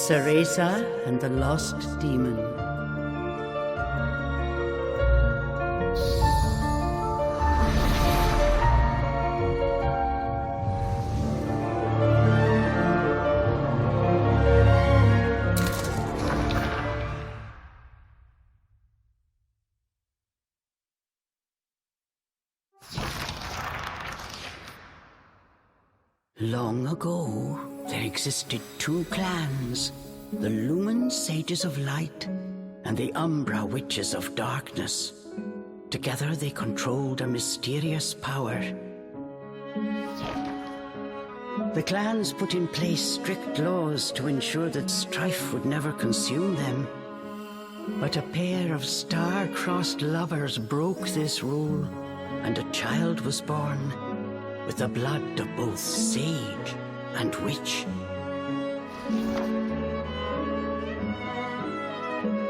Cereza and the Lost Demon. Long ago, there existed two clans, the Lumen Sages of Light and the Umbra Witches of Darkness. Together they controlled a mysterious power. The clans put in place strict laws to ensure that strife would never consume them. But a pair of star-crossed lovers broke this rule, and a child was born with the blood of both sage and witch.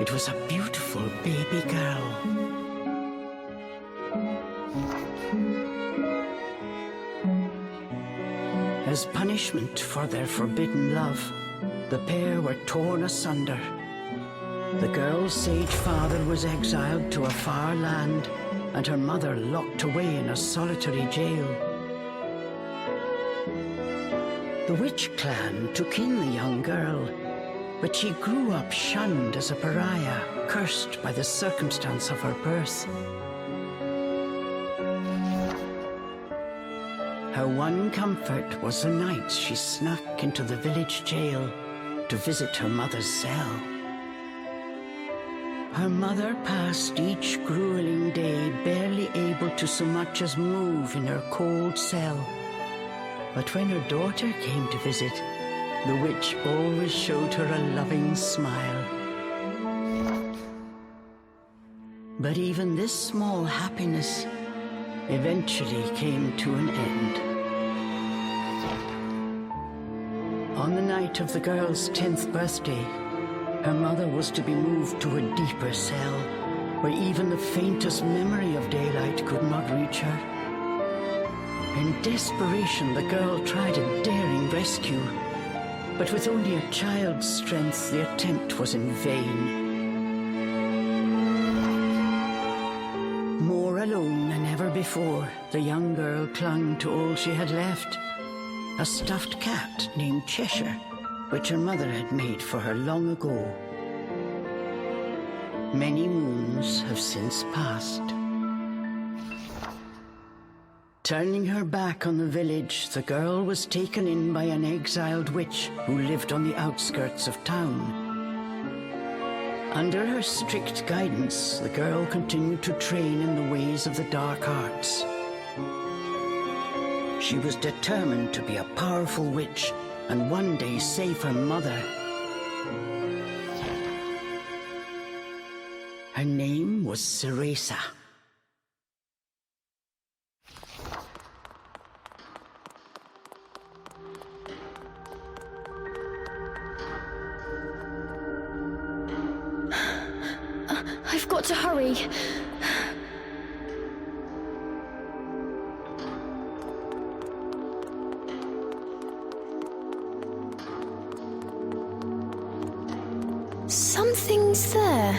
It was a beautiful baby girl. As punishment for their forbidden love, the pair were torn asunder. The girl's sage father was exiled to a far land, and her mother locked away in a solitary jail. The witch clan took in the young girl, but she grew up shunned as a pariah, cursed by the circumstance of her birth. Her one comfort was the nights she snuck into the village jail to visit her mother's cell. Her mother passed each grueling day barely able to so much as move in her cold cell. But when her daughter came to visit, the witch always showed her a loving smile. But even this small happiness eventually came to an end. On the night of the girl's 10th birthday, her mother was to be moved to a deeper cell, where even the faintest memory of daylight could not reach her. In desperation, the girl tried a daring rescue, but with only a child's strength, the attempt was in vain. More alone than ever before, the young girl clung to all she had left, a stuffed cat named Cheshire, which her mother had made for her long ago. Many moons have since passed. Turning her back on the village, the girl was taken in by an exiled witch who lived on the outskirts of town. Under her strict guidance, the girl continued to train in the ways of the dark arts. She was determined to be a powerful witch and one day save her mother. Her name was Cereza. I've got to hurry. Something's there.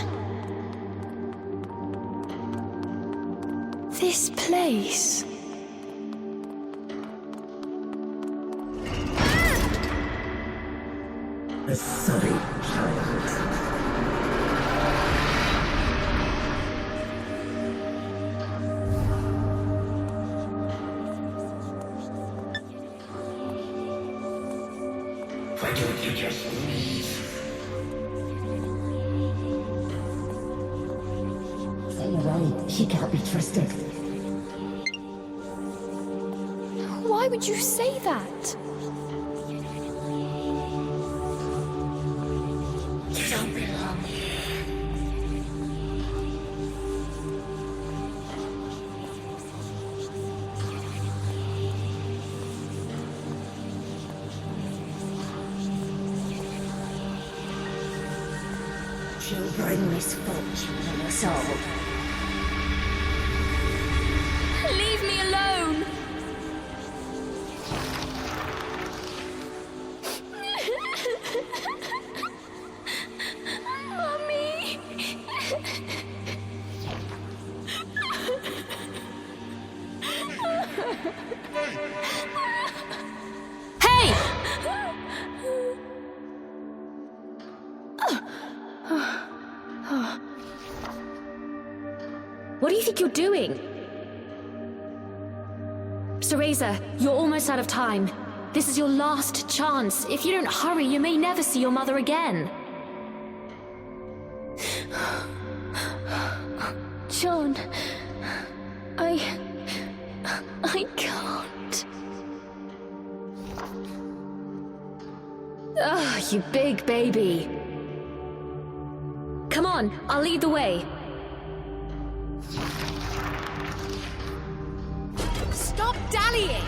This place. Sorry, child. Why don't you just leave? Stay away. She can't be trusted. Why would you say that? You don't belong here. She'll bring misfortune on us all. Leave me alone! Hey! What do you think you're doing? Cereza, you're almost out of time. This is your last chance. If you don't hurry, you may never see your mother again. John, I can't. Ugh, you big baby. Come on, I'll lead the way. Stop dallying!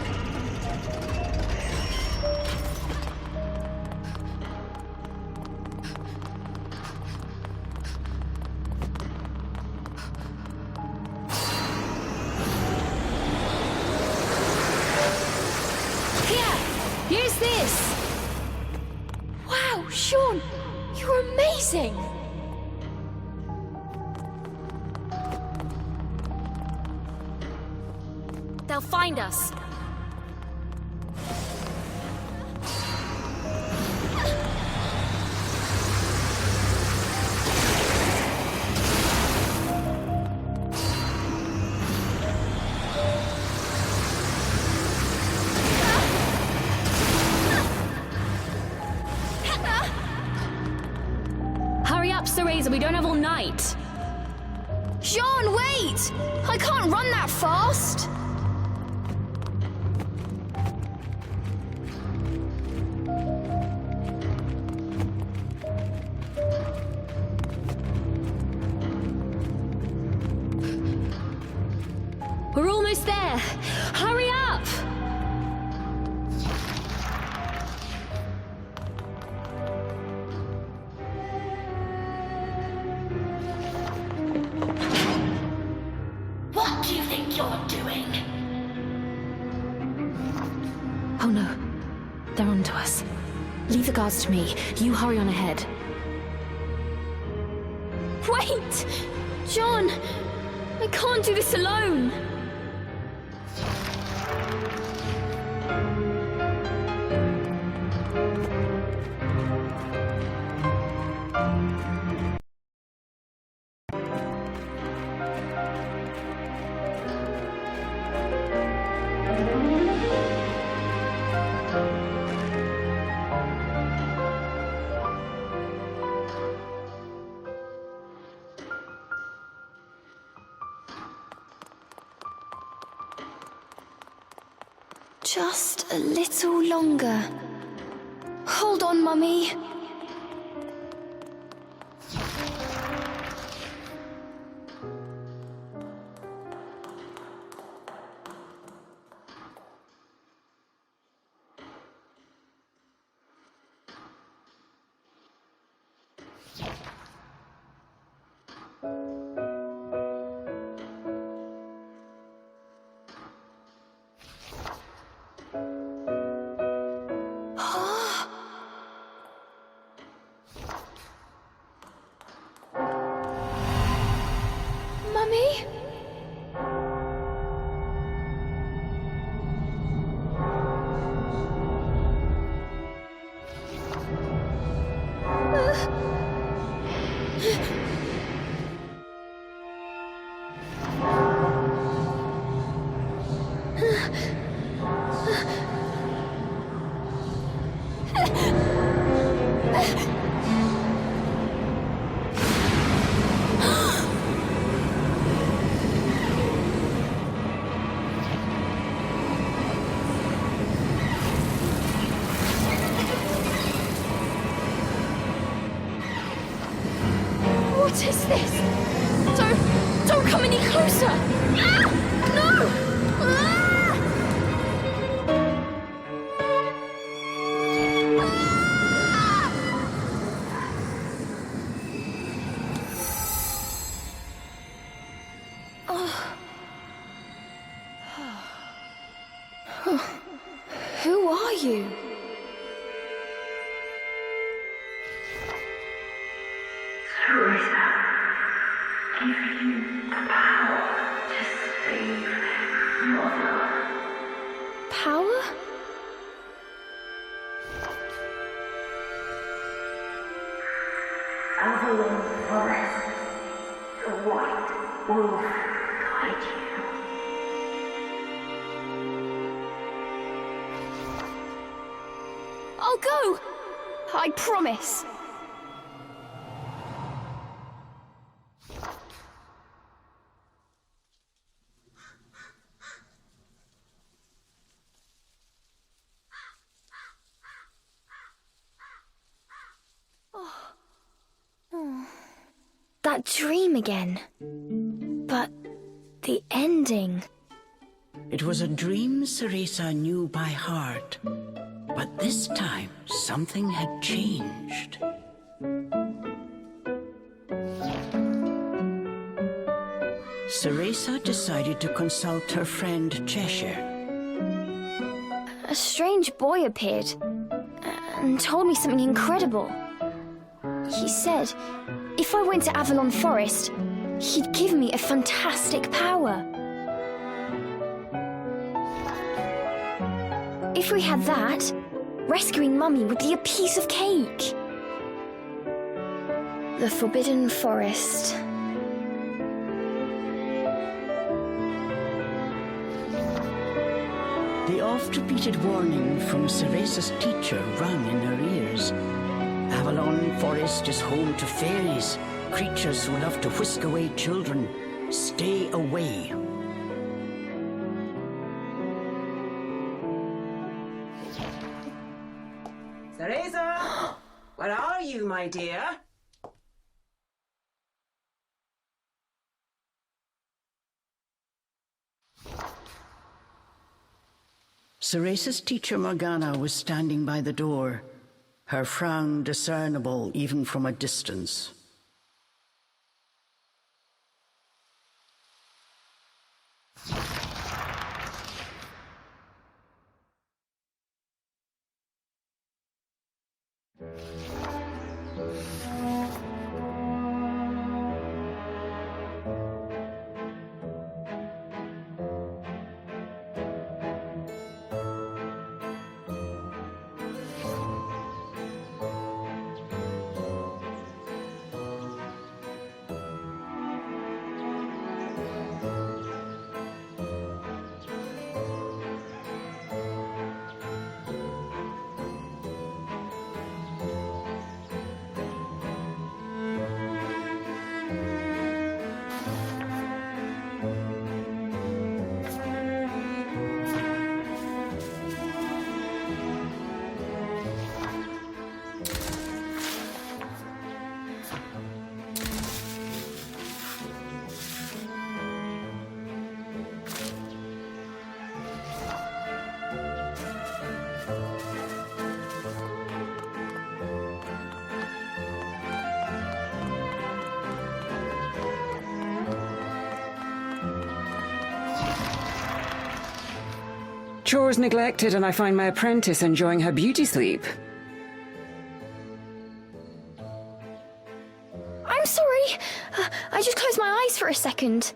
Use this! Wow, Sean, you're amazing! They'll find us. Hurry up, Cereza, we don't have all night. Sean, wait! I can't run that fast! We're almost there. Hurry up! What do you think you're doing? Oh no. They're onto us. Leave the guards to me. You hurry on ahead. Wait! John, I can't do this alone! Just a little longer. Hold on, Mummy. Mummy? What is this? Don't come any closer! Ah! No! Ah! Who are you? Cereza, give you the power to save Mother. power? Avalon Forest. The white wolf guide you. I'll go! I promise. That dream again. But the ending. It was a dream Cereza knew by heart, but this time something had changed. Cereza decided to consult her friend Cheshire. A strange boy appeared and told me something incredible. He said if I went to Avalon Forest, he'd give me a fantastic power. If we had that, rescuing Mummy would be a piece of cake. The Forbidden Forest. The oft-repeated warning from Cereza's teacher rang in her ears. Avalon Forest is home to fairies, creatures who love to whisk away children. Stay away. Cereza! Where are you, my dear? Cereza's teacher Morgana was standing by the door, her frown discernible even from a distance. Chores neglected, and I find my apprentice enjoying her beauty sleep. I'm sorry. I just closed my eyes for a second.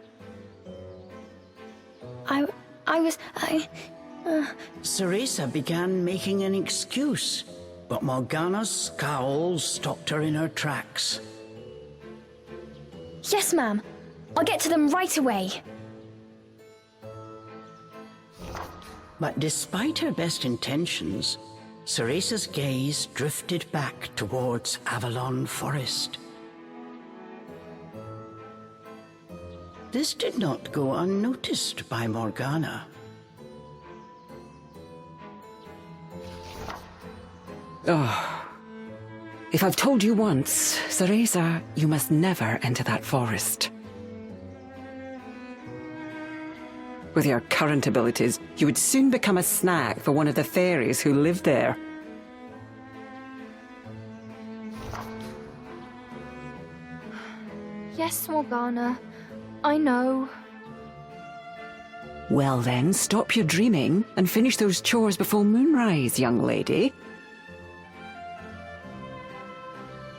Cereza began making an excuse, but Morgana's scowl stopped her in her tracks. Yes, ma'am. I'll get to them right away. But despite her best intentions, Cereza's gaze drifted back towards Avalon Forest. This did not go unnoticed by Morgana. Oh. If I've told you once, Cereza, you must never enter that forest. With your current abilities, you would soon become a snack for one of the fairies who live there. Yes, Morgana. I know. Well then, stop your dreaming and finish those chores before moonrise, young lady.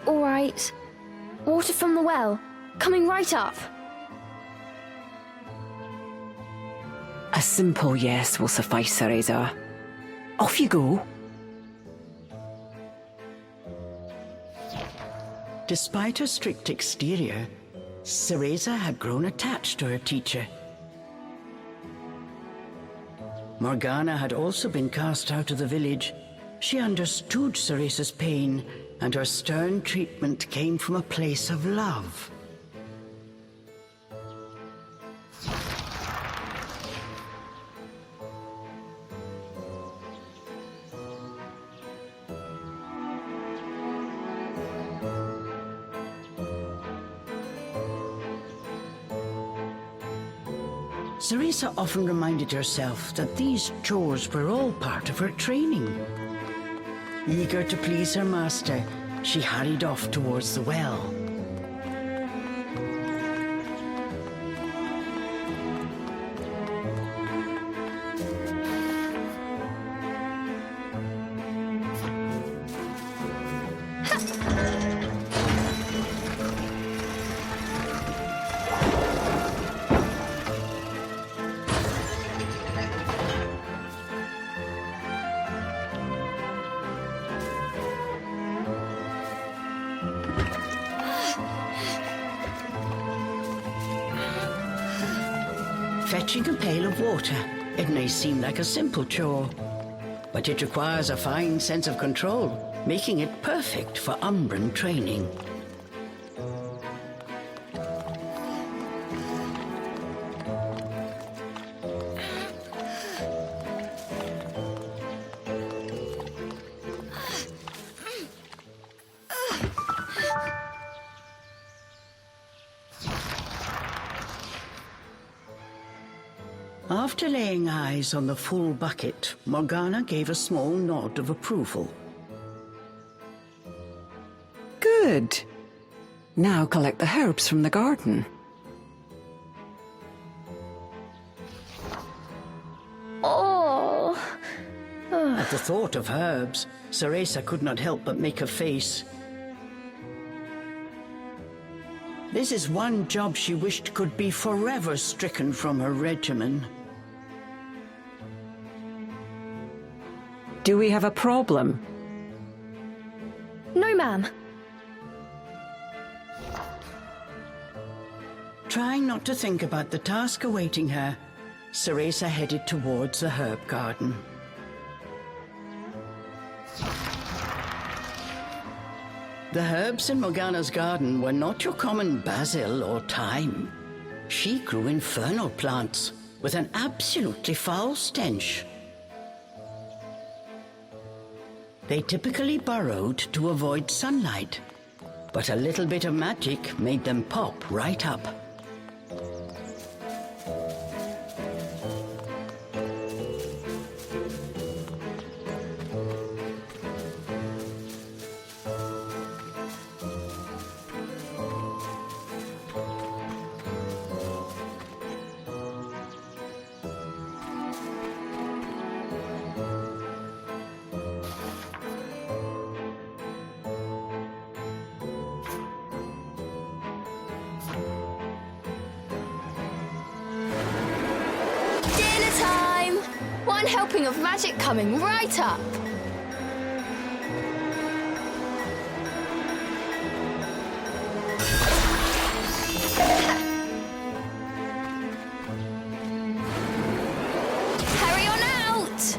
All right. Water from the well. Coming right up. A A simple yes will suffice, Cereza. Off you go. Despite her strict exterior, Cereza had grown attached to her teacher. Morgana had also been cast out of the village. She understood Cereza's pain, and her stern treatment came from a place of love. Cereza often reminded herself that these chores were all part of her training. Eager to please her master, she hurried off towards the well. Fetching a pail of water, it may seem like a simple chore, but it requires a fine sense of control, making it perfect for Umbran training. After laying eyes on the full bucket, Morgana gave a small nod of approval. Good. Now collect the herbs from the garden. Oh. At the thought of herbs, Cereza could not help but make a face. This is one job she wished could be forever stricken from her regimen. Do we have a problem? No, ma'am. Trying not to think about the task awaiting her, Cereza headed towards the herb garden. The herbs in Morgana's garden were not your common basil or thyme. She grew infernal plants with an absolutely foul stench. They typically burrowed to avoid sunlight, but a little bit of magic made them pop right up. Dinner time! One helping of magic coming right up. Hurry on out!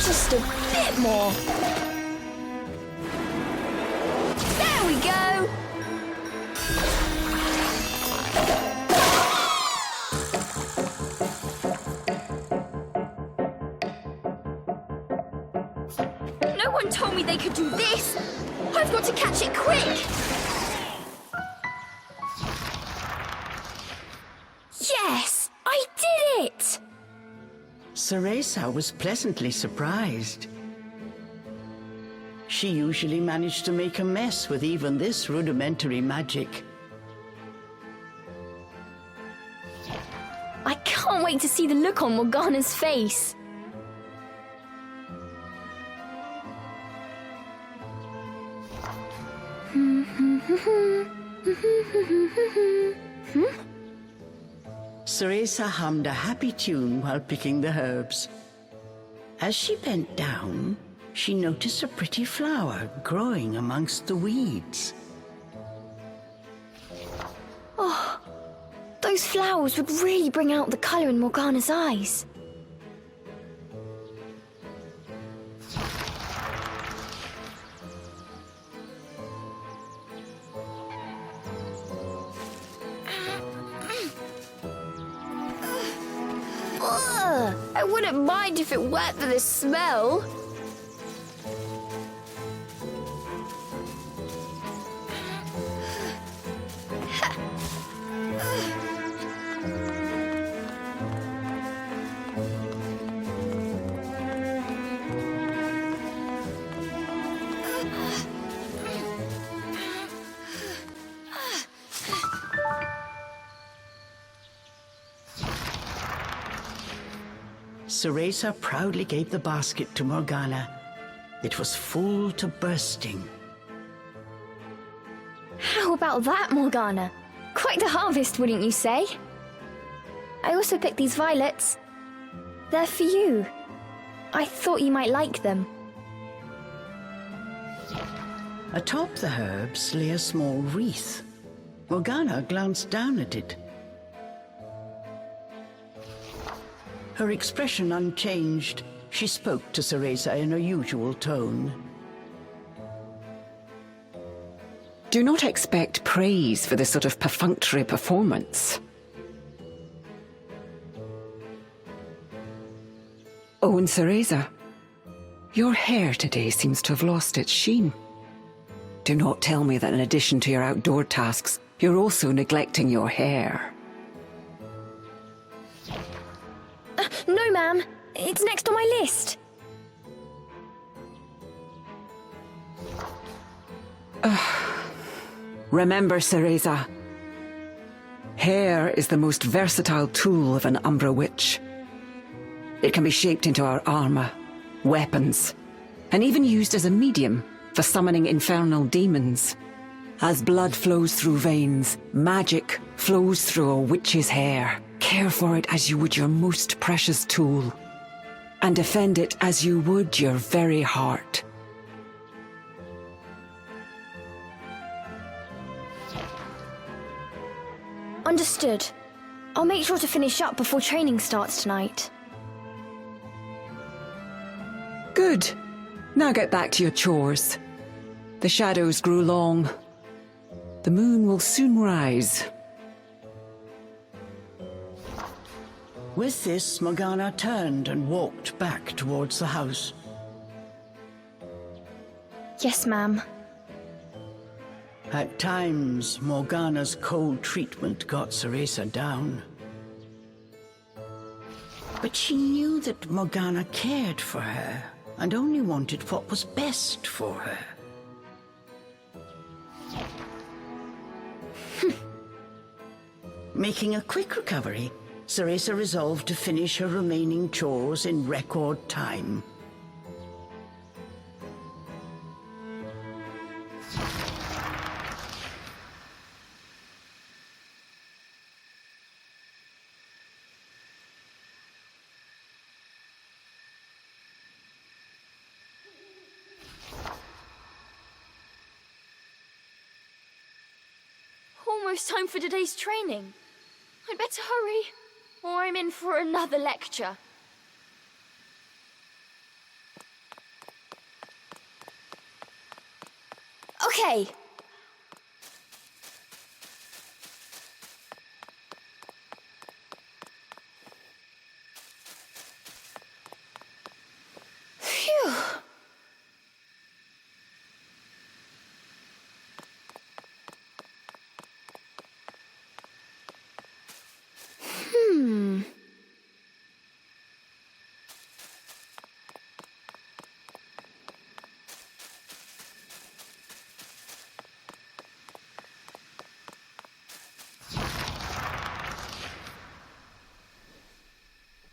Just a bit more. There we go! No one told me they could do this! I've got to catch it quick! Yes! I did it! Cereza was pleasantly surprised. She usually managed to make a mess with even this rudimentary magic. I can't wait to see the look on Morgana's face. Cereza hummed a happy tune while picking the herbs. As she bent down, she noticed a pretty flower growing amongst the weeds. Oh, those flowers would really bring out the colour in Morgana's eyes. Ugh, I wouldn't mind if it weren't for the smell. Cereza proudly gave the basket to Morgana. It was full to bursting. How about that, Morgana? Quite the harvest, wouldn't you say? I also picked these violets. They're for you. I thought you might like them. Atop the herbs lay a small wreath. Morgana glanced down at it. Her expression unchanged, she spoke to Cereza in her usual tone. Do not expect praise for this sort of perfunctory performance. Oh, and Cereza, your hair today seems to have lost its sheen. Do not tell me that in addition to your outdoor tasks, you're also neglecting your hair. No, ma'am. It's next on my list. Remember, Cereza, hair is the most versatile tool of an Umbra witch. It can be shaped into our armor, weapons, and even used as a medium for summoning infernal demons. As blood flows through veins, magic flows through a witch's hair. Care for it as you would your most precious tool, and defend it as you would your very heart. Understood. I'll make sure to finish up before training starts tonight. Good. Now get back to your chores. The shadows grew long. The moon will soon rise. With this, Morgana turned and walked back towards the house. Yes, ma'am. At times, Morgana's cold treatment got Cereza down. But she knew that Morgana cared for her and only wanted what was best for her. Making a quick recovery, Cereza resolved to finish her remaining chores in record time. Almost time for today's training. I'd better hurry, or I'm in for another lecture. Okay. Phew.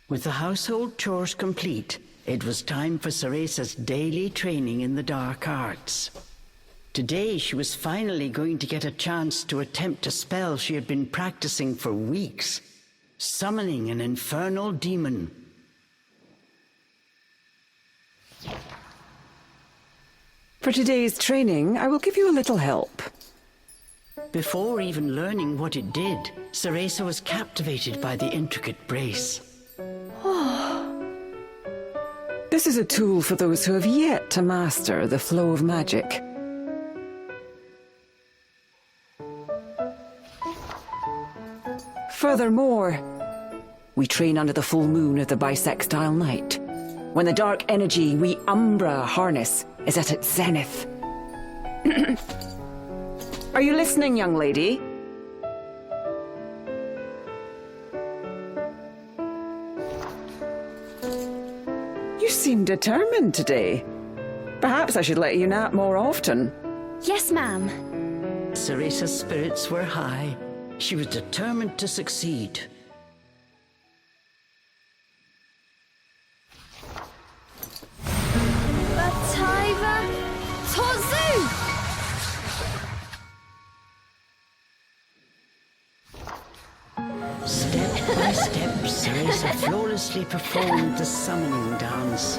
With the household chores complete, it was time for Cereza's daily training in the dark arts. Today she was finally going to get a chance to attempt a spell she had been practicing for weeks, summoning an infernal demon. For today's training, I will give you a little help. Before even learning what it did, Cereza was captivated by the intricate brace. This is a tool for those who have yet to master the flow of magic. Furthermore, we train under the full moon of the bisextile night, when the dark energy we Umbra harness is at its zenith. Are you listening, young lady? You seem determined today. Perhaps I should let you nap more often. Yes, ma'am. Cereza's spirits were high. She was determined to succeed. Bataiva Tozu! Step by step, Cereza flawlessly performed the summoning dance.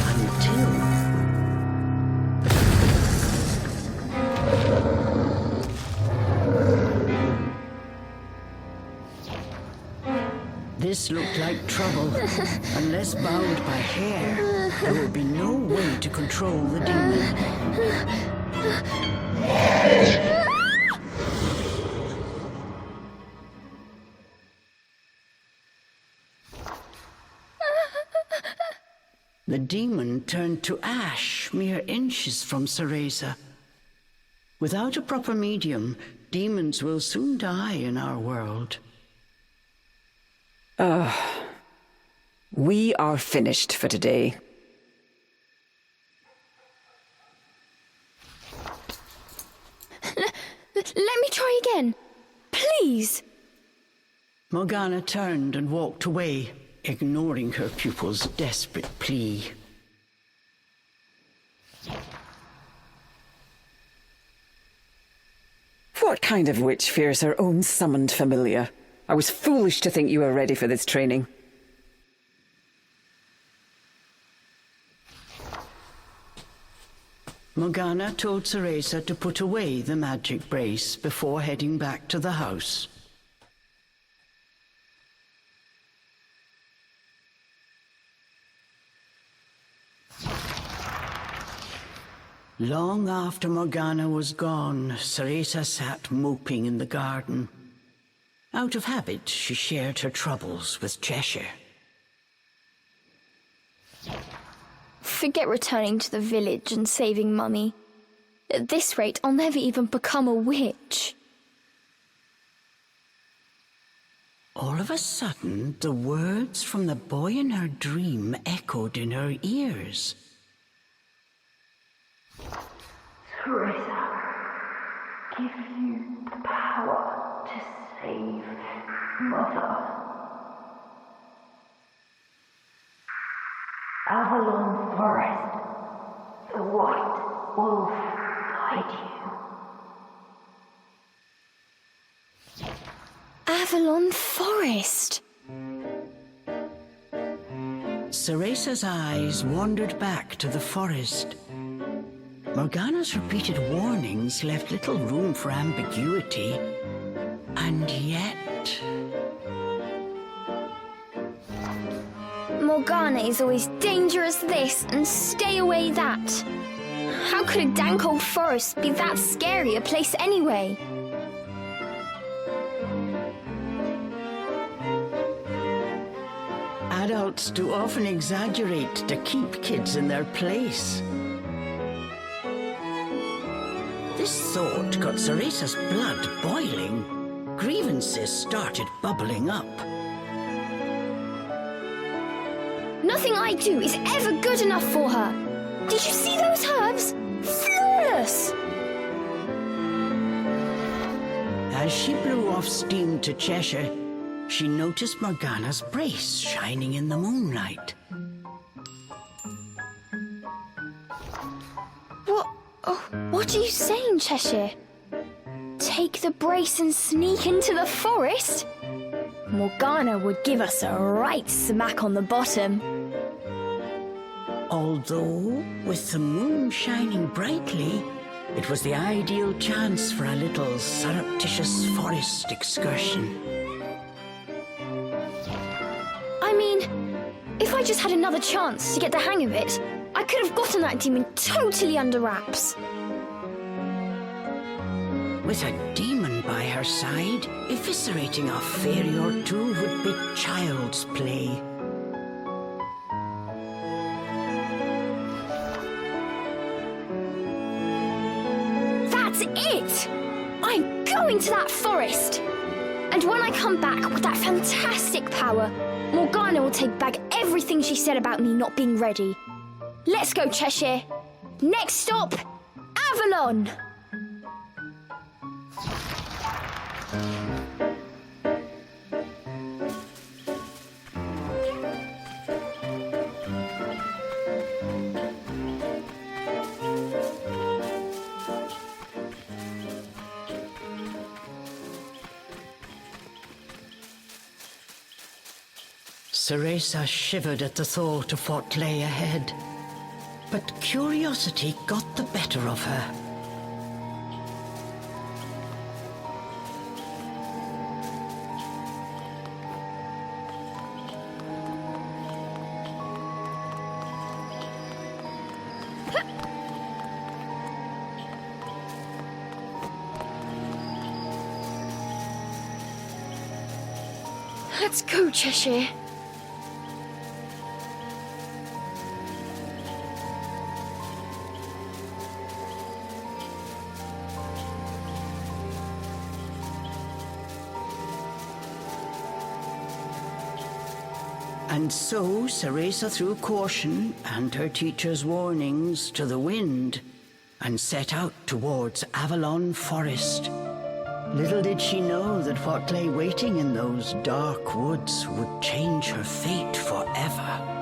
Until... This looked like trouble. Unless bound by hair, there would be no way to control the demon. The demon turned to ash mere inches from Cereza. Without a proper medium, demons will soon die in our world. We are finished for today. Let me try again. Please. Morgana turned and walked away, ignoring her pupil's desperate plea. What kind of witch fears her own summoned familiar? I was foolish to think you were ready for this training. Morgana told Cereza to put away the magic brace before heading back to the house. Long after Morgana was gone, Cereza sat moping in the garden. Out of habit, she shared her troubles with Cheshire. Forget returning to the village and saving Mummy. At this rate, I'll never even become a witch. All of a sudden, the words from the boy in her dream echoed in her ears. Cereza, give you the power to save Mother. Avalon Forest, the White Wolf guide you. Avalon Forest. Cereza's eyes wandered back to the forest. Morgana's repeated warnings left little room for ambiguity, and yet... Morgana is always dangerous this and stay away that. How could a dank old forest be that scary a place anyway? Adults do often exaggerate to keep kids in their place. This thought got Cereza's blood boiling. Grievances started bubbling up. Nothing I do is ever good enough for her. Did you see those herbs? Flawless! As she blew off steam to Cheshire, she noticed Morgana's brace shining in the moonlight. What are you saying, Cheshire? Take the brace and sneak into the forest? Morgana would give us a right smack on the bottom. Although, with the moon shining brightly, it was the ideal chance for a little surreptitious forest excursion. I mean, if I just had another chance to get the hang of it, I could have gotten that demon totally under wraps. With a demon by her side, eviscerating a fairy or two would be child's play. That's it! I'm going to that forest! And when I come back with that fantastic power, Morgana will take back everything she said about me not being ready. Let's go, Cheshire. Next stop, Avalon! Cereza shivered at the thought of what lay ahead, but curiosity got the better of her. Let's go, Cheshire. And so Cereza threw caution and her teacher's warnings to the wind and set out towards Avalon Forest. Little did she know that what lay waiting in those dark woods would change her fate forever.